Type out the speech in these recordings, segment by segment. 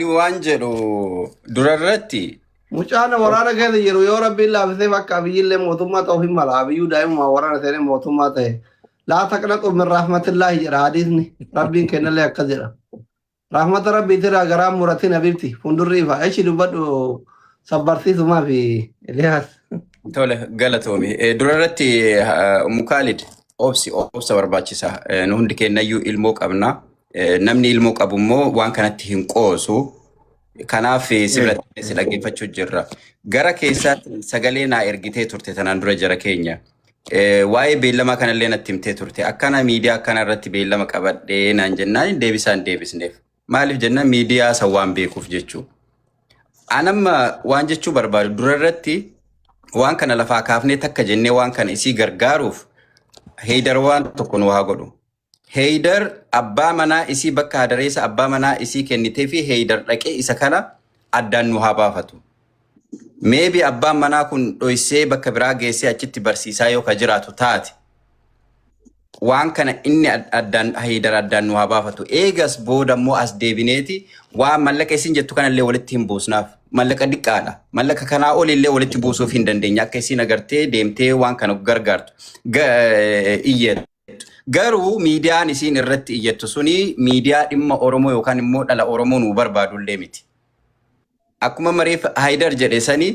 وانجلو دررتي mucaan waraana keessa jiru yoo rabbiin laafisee bakka biyyillee mootummaa ta'uu hin mala biyyuu daa'imuma waraana ta'e mootummaa ta'e laa taqnaqu min rahmatillahi jedha hadiisni rabbiin kennallee akkas jedha rahmata rabbiitirraa garaa muratiin abibti fundurrii fa'a echi dubbadhu sabbarsiisumaa fi Eliyaas. Tole galatoomi durarratti Mukaalid obsa barbaachisa nu hundi kennayyuu ilmoo qabna namni ilmoo qabu immoo waan kanatti hin qoosu. Kanaaf sirratti si dhaggeeffachuu jirra. Gara keessaatti sagalee naa ergitee turte tanaan dura jara keenya. Waa'ee beellama kanallee natti himtee turte. Akkana miidiyaa akkana irratti beellama qabadhee naan jennaan deebisaan deebisneef. Maaliif jennaan miidiyaa san waan beekuuf jechuu. Anamma waan jechuu barbaadu dura irratti waan kana lafaa kaafnee takka jennee waan kana isii gargaaruuf Heydar waan tokko nu haa godhu. Heydar abbaa manaa isii bakka hadareessa abbaa manaa isii kennitee fi Heydar dhaqee isa kana addaan nu haa baafatu. Maybe abbaan manaa kun dhoysee bakka biraa geessee achitti barsiisaa yoo ka jiraatu taate. Waan kana inni addaan Heydar addaan nu haa baafatu. Eegas booda immoo as deebineeti waan mallaqa isin jettu kanallee walitti hin buusnaaf. Mallaqa diqqaadha. Mallaqa kanaa olillee walitti buusuuf hin dandeenya. Akka isin agartee deemtee waan kana gargaartu. Iyyeetu. Garuu miidiyaan isiin irratti iyyattu suni miidiyaa dhimma Oromoo yookaan immoo dhala Oromoo nu barbaadullee miti. Akkuma mariif Haydar jedhe sani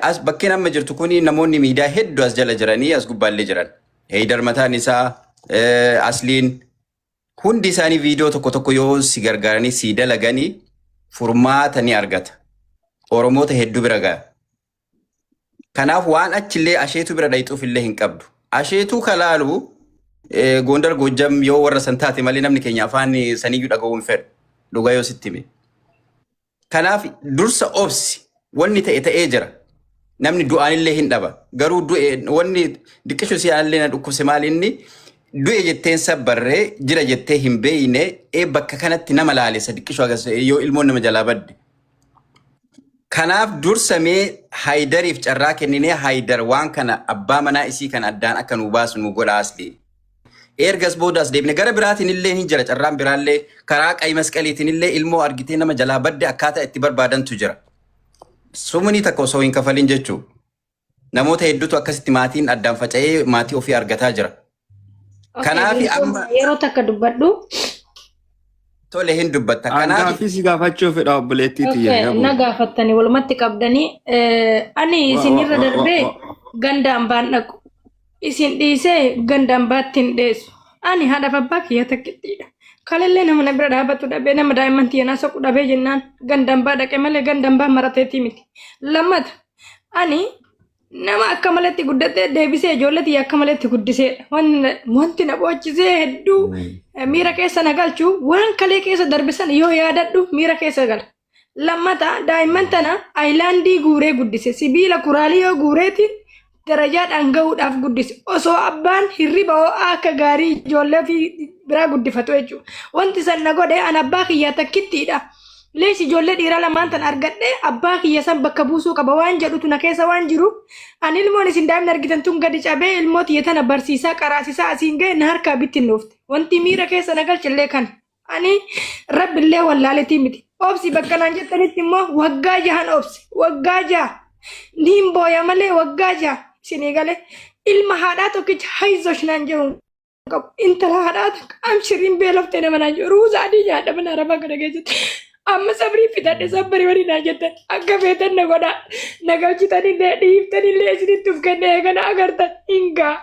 as bakkeen amma jirtu kuni namoonni miidiyaa hedduu as jala jiranii as gubbaallee jiran. Haydar mataan isaa asliin hundi isaanii viidiyoo tokko yoo si gargaaranii si dalaganii furmaata ni argata. Oromoota hedduu bira ga'a. Kanaaf waan achillee asheetu bira dhayxuuf illee hin qabdu. Asheetuu kalaalu Gondar Gojjam yoo warra san taate malee namni keenya afaan saniyyuu dhaga'uu hin fedhu. Dhugaa yoo sitti hime. Kanaaf dursa obsi wanni ta'ee jira. Namni du'aanillee hin dhaba. Garuu wanni diqqishu siyaallee na dhukkubse maali inni du'e jetteen sabbarree jira jettee hin beeyne bakka kanatti nama laalessa diqqishu agarsiisa yoo ilmoon nama jalaa badde. Kanaaf dursamee Haydariif carraa kenninee Haydar waan kana abbaa manaa isii kan addaan akka nu baasu nu godha asli. Ergas boodas deebine gara biraatiin illee hin jira carraan biraallee karaa qayi masqaliitiin illee ilmoo argitee nama jalaa badde akkaataa itti barbaadantu jira. Sumuni takka osoo hin kafalin jechuu. Namoota hedduutu akkasitti maatiin addaan faca'ee maatii ofii argataa jira. Kanaaf amma yeroo takka dubbadhu. Tole hin dubbatta. Kanaaf si gaafachuu fedha obboleettiiti jedhama. Na gaafattanii walumatti qabdanii ani isinirra darbee gandaan baan dhaqu. Isin dhiisee gandaan baattiin dheessu. Ani haadha abbaa kiyya takkittiidha. Kalillee nama bira dhaabatu dhabee nama daa'imman tiyyanaa soqu dhabee jennaan gandaan baa dhaqe malee gandaan baa marateetii miti. Lammata ani nama akka maletti guddatee deebisee ijoollee tiyya akka maletti guddiseedha. Wanti na boochisee hedduu miira keessa na galchu waan kalee keessa darbisan yoo yaadadhu miira keessa gala. Lammata daa'imman tana aayilaandii guuree guddise sibiila kuraalii yoo guureetiin darajaadhaan gahuudhaaf guddise osoo abbaan hirriba ho'aa akka gaarii ijoollee fi biraa guddifatu jechuudha. Wanti san na godhe an abbaa kiyyaa takkittiidha. Lees ijoollee dhiiraa lamaan tan argadhe abbaa kiyya san bakka buusuu qaba waan jedhutu na keessa waan jiru. Ani ilmoon isin daa'imni argitan tun gadi cabee ilmoo tiyya tana barsiisaa qaraasisaa asiin ga'e na harkaa bittin dhufte. Wanti miira keessa na galchillee kan ani rabbillee wallaaletii miti. Obsi bakka naan jettanitti immoo waggaa jahan obsi waggaa jaha. Niin booya malee waggaa jaha. Sinigale ilma haadhaa tokkicha haizosh naan jedhu qabu intala haadhaa tokko amshiriin beeloftee nama naan jedhu ruuza adii nyaadha mana arabaa kana keessatti amma sabrii fidadhe sabbarii waliin naan jettan akka feetan na godhaa na galchitanillee dhiiftanillee isinitti uf kenne eegana agartan hingaa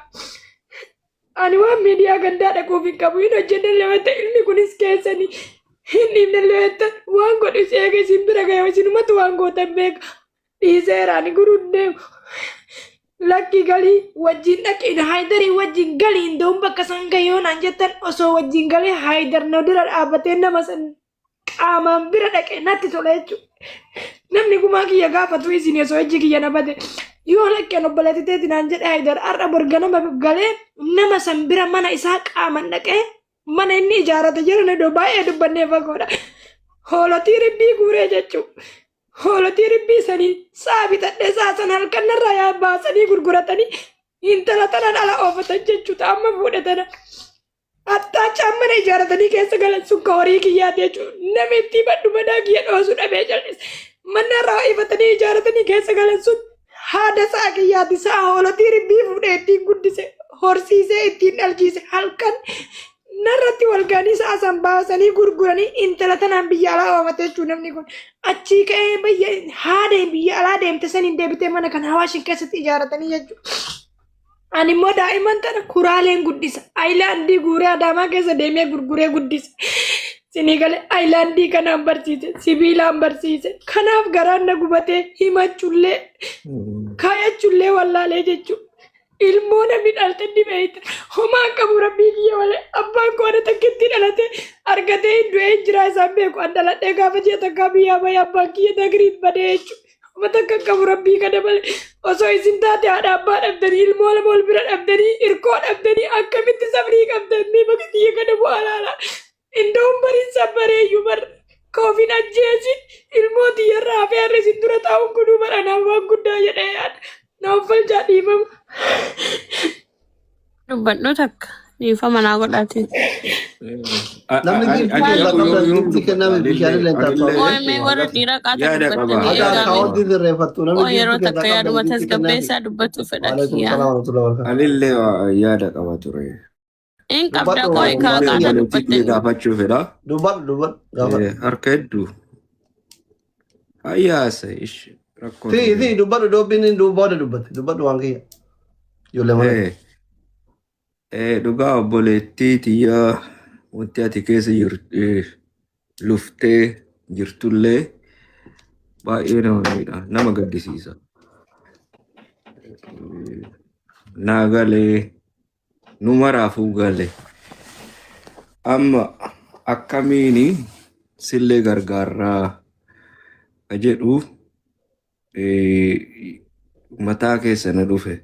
ani waan miidiyaa gandaa dhaquuf hin qabu hin hojjennellee wanta ilmi kunis keessanii hin dhiifnellee wanta waan godhis eega isin bira ga'e isinumatu waan gootan beeka dhiiseeraani guruddeemu. Lakki galii wajjin dhaqin Haydarii wajjin galii indoon bakka san gayoon an jettan osoo wajjin galee Haydar na dura dhaabbatee nama san qaamaan bira dhaqe natti tola jechuudha. Namni gumaa kiyya gaafatu isin osoo ejji kiyya na bade yoo lakkeen obboleetiteeti naan jedhe Haydar har'a borga nama galee nama san bira mana isaa qaaman dhaqee mana inni ijaarate jiru na baay'ee dubbannee fagoodha. Hoolotii ribbii guuree jechuudha. Hoolotii ribbii sanii saabitadhee saasan halkan irraa yaa baasanii gurguratanii intala tanan ala oofatan jechuudha amma fuudhatana. Attaa cammana ijaaratanii keessa galan sun ka horii kiyyaati jechuudha. Namni itti baddu madaa kiyya dhoosuu dhabee jal'isa. Mana irraa ifatanii ijaaratanii keessa galan sun haada sa'a kiyyaati. Sa'a hoolotii ribbii fuudhee ittiin guddise horsiisee ittiin dhalchiise halkan narratti walganii sa'a san baasanii gurguranii intala tanaan biyya alaa oofate jechuudha namni kun. Achii ka'ee biyya haadeen biyya alaa deemte saniin deebitee mana kan hawaashin keessatti ijaaratanii jechuudha. Ani immoo daa'imman tana kuraaleen guddisa. Aayilaandii guuree Adaamaa keessa deemee gurguree guddisa. Sinii galee aayilaandii kanaan barsiise, sibiilaan barsiise. Kanaaf garaan na gubatee himachullee kaayachullee wallaalee jechuudha. Ilmoo namni dhalte dhibeeyte. Homaan qabu rabbii kiyya malee abbaan koo ana takkitti dhalate argatee hin du'ee jiraa isaan beeku. An dhaladhee gaafa ji'a takkaa biyyaa bahee abbaan kiyya dagriit badee jechuudha. Mata kan qabu rabbii kana malee osoo isin taate haadha abbaa dhabdanii ilmoo lama ol bira dhabdanii irkoo dhabdanii akkamitti sabrii qabdanii bakka kiyya kana bu'aa laala. Indoon bariin sabbareeyyuu barra koofiin ajjeesi ilmoo tiyyarraa hafee har'a isin dura taa'uun kunuu bara naaf waan guddaa jedhee yaada. Naaf falchaa dhiifamu. Dubbadhoo takka dhiifama naa godhate. Namni giftii kenname bishaan illee taa'u. Ooyimee warra dhiiraa qaata dubbatanii Ada kaawwanti sirreeffattu namni yeroo takka yaaduma tasgabbeessaa dubbachuu fedha kiyyaa. Anillee yaada qaba ture. In qabda koo hiikaa qaata dubbattanii. Gaafachuu fedha. Dubbadhu. Harka hedduu. Ayyaasa ishi. Ti dubbadhu doobbiin booda dubbate dubbadhu waan kiyya. Ijoollee mana. Dhugaa obboleettii tiyyaa wanti ati keessa luftee jirtullee baay'ee nama gaddisiisa. Naa galee nu maraafuu galee amma akkamiini sillee gargaarraa jedhu mataa keessa na dhufe.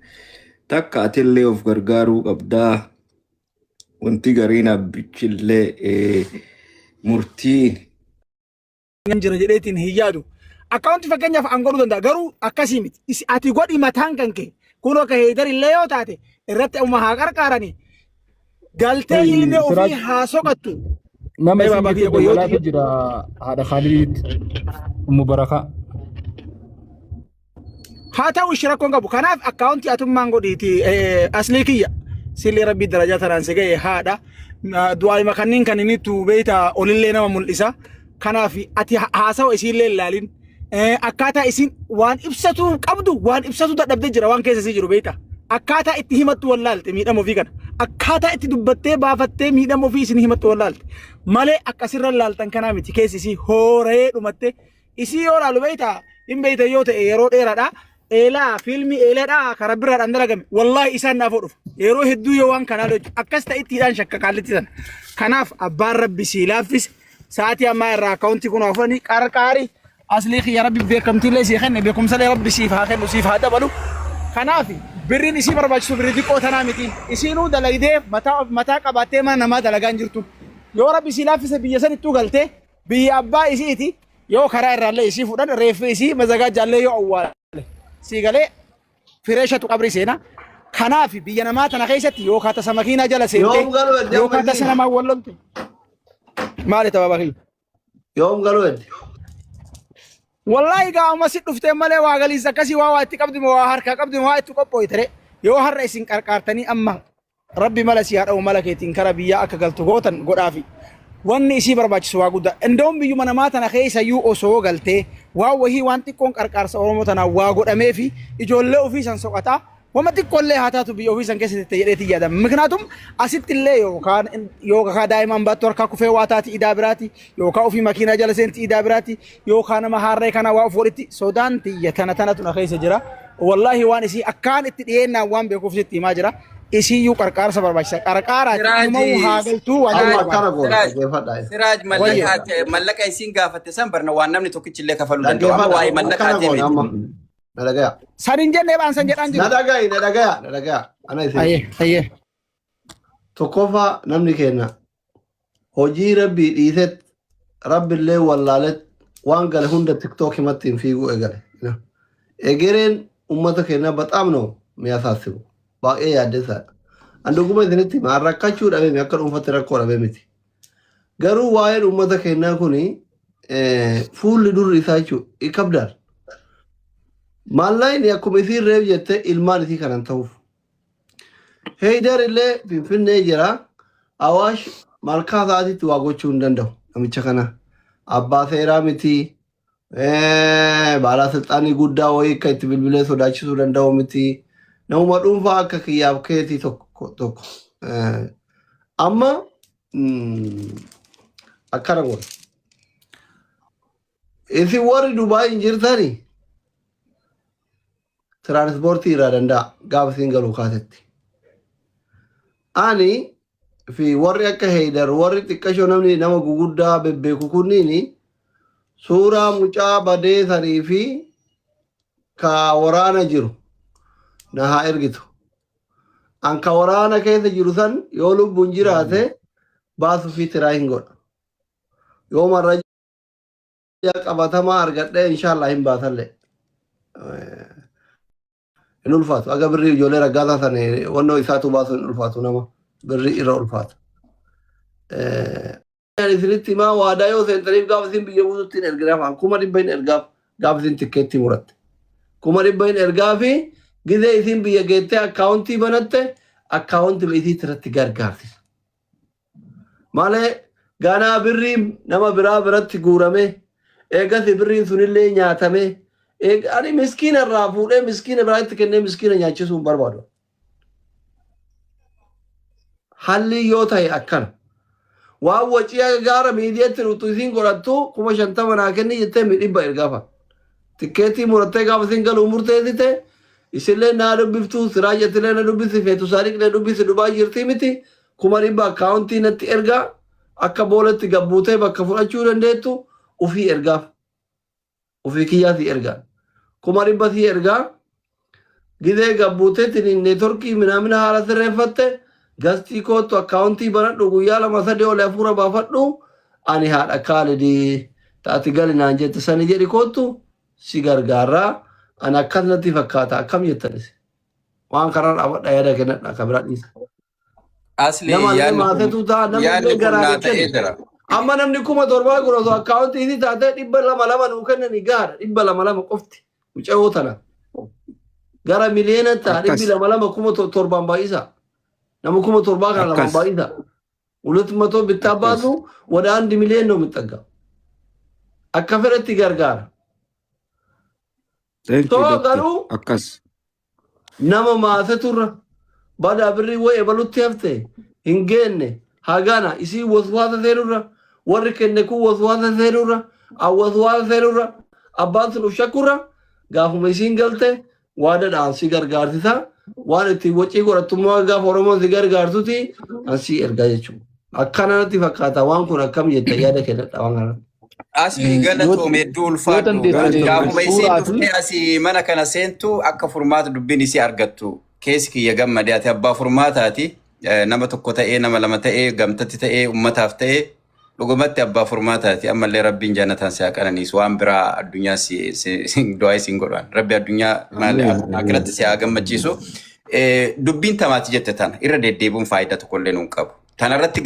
Takka atillee of gargaaruu qabdaa wanti gariin abbichillee murtiin. Jira jedheetiin hin yaadu. Akkaawunti fakkeenyaaf an godhuu danda'a garuu akkasii miti. Ati godhi mataan kan kee kunoo ka heedarillee yoo taate irratti uma haa qarqaaranii galtee ilmee ofii haa soqattu. Nama isin golaatu jira haadha Khaalid Mubarakaa. Haa ta'u ishee rakkoon qabu. Kanaaf akkaawuntii atummaan godhiiti aslii kiyya. Sillee rabbii darajaa tanaan si ga'e haadha. Du'aayima kanneen kan inni tuubeeta olillee nama mul'isa. Kanaaf ati haasawa isiillee ilaalin. Akkaataa isin waan ibsatu qabdu waan ibsatu dadhabdee jira waan keessa si jiru beeta. Akkaataa itti himattu wallaalte miidhama ofii kana. Akkaataa itti dubbattee baafattee miidhama ofii isin himattu wallaalte. Malee akkasirra laaltan kanaa miti keessi isii hooree dhumatte. Isii yoo laalu beeta hin beeta yoo ta'e yeroo dheeraadha. Eelaa filmi eeleedhaa karaa biraadhaan dalagame wallahi isaan naaf dhufu yeroo hedduu yoo waan kanaa lolchu akkas ta'ittiidhaan shakka kaallitti sana. Kanaaf abbaan rabbi sii laaffise sa'aatii ammaa irraa akkaawuntii kun hafanii qarqaari aslii kiyya rabbi beekamtiillee sii kenne beekumsallee rabbi siif haa kennu siif haa dabalu. Kanaaf birriin isii barbaachisu birrii xiqqoo tanaa miti isiinuu dalagdee mataa qabaattee mana namaa dalagaa hin jirtu. Yoo rabbi sii laaffise biyya sanittuu galtee biyya abbaa isiiti yoo karaa irraallee isii fudhan reeffi isii mazagaa jaallee yoo awwaala. Sigalee fireeshatu qabri seena. Kanaaf biyya namaa tana keessatti yoo kaata samakiina jala seentee yoo kaata sanamaa walloltu. Maali ta'aa bakii? Yoom galuu edde? Wallahi gaa'uma si dhuftee malee waa galiisa akkasii waa itti qabdi waa harkaa qabdi waa itti qophooytere yoo har'a isin qarqaartanii amma rabbi mala si haadha mala keetiin kara biyyaa akka galtu gootan godhaafi. Wanni isii barbaachisu waa guddaa. Indoon biyyuma namaa tana keessa iyyuu osoo galtee waa wahii waan xiqqoon qarqaarsa Oromoo tanaa waa godhamee fi ijoollee ofii san soqataa wama xiqqoollee haa taatu biyya ofii san keessatti jedheetii yaadama. Miknaatum asitti illee yookaan daa'imaan baattu harkaa kufee waa taati idaa biraati yookaan ofii makiinaa jala seenti idaa biraati yookaan nama harree kana waa fuudhitti sodaan tiyya tanatu na keessa jira. Wallahi waan isii akkaan itti dhiyeennaan waan beekuuf sitti himaa jira. Isiyyuu qarqaarsa barbaachisa. Qarqaaraati immoo haa galtuu waan Siraaj mallaqa isiin gaafatte san barna waan namni tokkichi illee kafaluu danda'u. Amma waa'ee mallaqaa deemee. Nadagaya. Sanin jennee baan san jedhaan jiru. Nadagaya. Ana isin. Ayyee. Tokkoffaa namni kenna. Hojii rabbii dhiiset rabbillee wallaalet waan gale hunda tiktook himatti hin fiiguu eegale. Egereen ummata kenna baxaam no mi'aasaasibu. Baay'ee yaaddeessaadha. Anduguma isinitti maa rakkachuu dhabee akka dhuunfatti rakkoo dhabee miti. Garuu waa'ee uummata keenyaa kuni fuulli durri isaa jechuudha ikabdaal. Maallaayini akkuma isiin reef jette ilmaan isii kanan ta'uuf. Heydar illee Finfinnee jira. Awaash malkaa isaatiitti waa gochuu hin danda'u namicha kana. Abbaa seeraa miti. Baalasilxaanii guddaa wayii akka itti bilbilee sodaachisuu danda'u miti. Namuma dhuunfaa akka kiyyaaf keetii tokko. Amma akkana godha. Isin warri Dubaay hin jirtanii tiraanspoortii irraa danda'a gaafa isin galuu kaasetti. Ani fi warri akka Heydar warri xiqqashoo namni nama guguddaa bebbeeku kunniin suuraa mucaa badee sanii fi ka waraana jiru na haa ergitu. An ka waraana keessa jiru san yoo lubbuun jiraate baasuu fi tiraa hin godha. Yoo marra qabatamaa argadhee inshaallah hin baasallee. In ulfaatu aga birrii ijoollee raggaasaa sana wannoo isaatu baasu hin ulfaatu nama birrii irra ulfaatu. Isinitti himaa waadaa yoo seentaniif gaafa isin biyya buusutti hin erginaaf 1,000 hin ergaaf gaafa isin tikkeetti muratte. 1,000 hin ergaa fi gizee isin biyya geettee akkaawuntii banatte akkaawuntii isii irratti gargaartisa. Malee ganaa birrii nama biraa biratti guurame eegasi birriin sunillee nyaatame ani miskiina irraa fuudhee miskiina biraatti kennee miskiina nyaachisuu hin barbaadu. Halli yoo ta'e akkana. Waan wacii gaara miidiyaatti nuti isin godhattu 50,000 naa kenni jettee 100 ergaafa. Tikkeetii murattee gaafa isin galuu murteessite isillee naa dubbiftu siraa jettilee na dubbisi feetu saadiqlee dubbisi Dubaay jirti miti 100 akkaawuntii natti ergaa akka boolatti gabbuutee bakka fudhachuu dandeettu ufii ergaaf. Ufii kiyyaati ergaa. 100 si ergaa gizee gabbuuteetti neetworkii minaamina haala sirreeffatte gastii kootu akkaawuntii banadhu guyyaa 2-3 olee hafuura baafadhu ani haadha kaalidii taati galinaan jette sani jedhi kootu si gargaaraa ani akkasnatti fakkaata akkam jettanis waan karaa dhaabadha yaada kennadha akka biraa dhiisa. Asli Namallee maatetu ta'a namallee garaa kenna. Amma namni 7,000 godhatu akkaawuntii isii taatee 200 nuu kennanii gaara 200 qofti mucayyoo tana. Gara miliyoona ta'a 200 7,000 baay'isa. Nama 7,000 kana lama baay'isa. 200 bittaa baasu wada 1 miliyoon ነው የሚጠጋው. Akka fedhetti gargaara. Garuu akkas nama maateturra bada birrii wayii balutti hafte hin geenne hagana isii waswaasa seenurra warri kenne kun waswaasa seenurra waswaasa seenurra abbaan sun shakkurra gaafuma isiin galte waadadhaan si gargaarsisa waan itti wacii godhattummaa gaafa Oromoon si gargaartuti ansii ergaa jechuudha. Akkanatti fakkaata waan kun akkam jette yaada kennadha waan kanatti. Asli galatoome hedduu ulfaadhu. Gaafuma isiin dhuftee asii mana kana seentu akka furmaata dubbiin isii argattu. Keessi kiyya gammadee ati abbaa furmaataati. Nama tokko ta'ee nama lama ta'ee gamtatti ta'ee ummataaf ta'ee dhugumatti abbaa furmaataati. Ammallee rabbiin jannataan si haa qananiisu waan biraa addunyaa du'aa isiin godhan. Rabbi addunyaa akkiratti si haa gammachiisu. Dubbiin tamaati jette tana irra deddeebiin faayidaa tokkollee nuun qabu. Tanarratti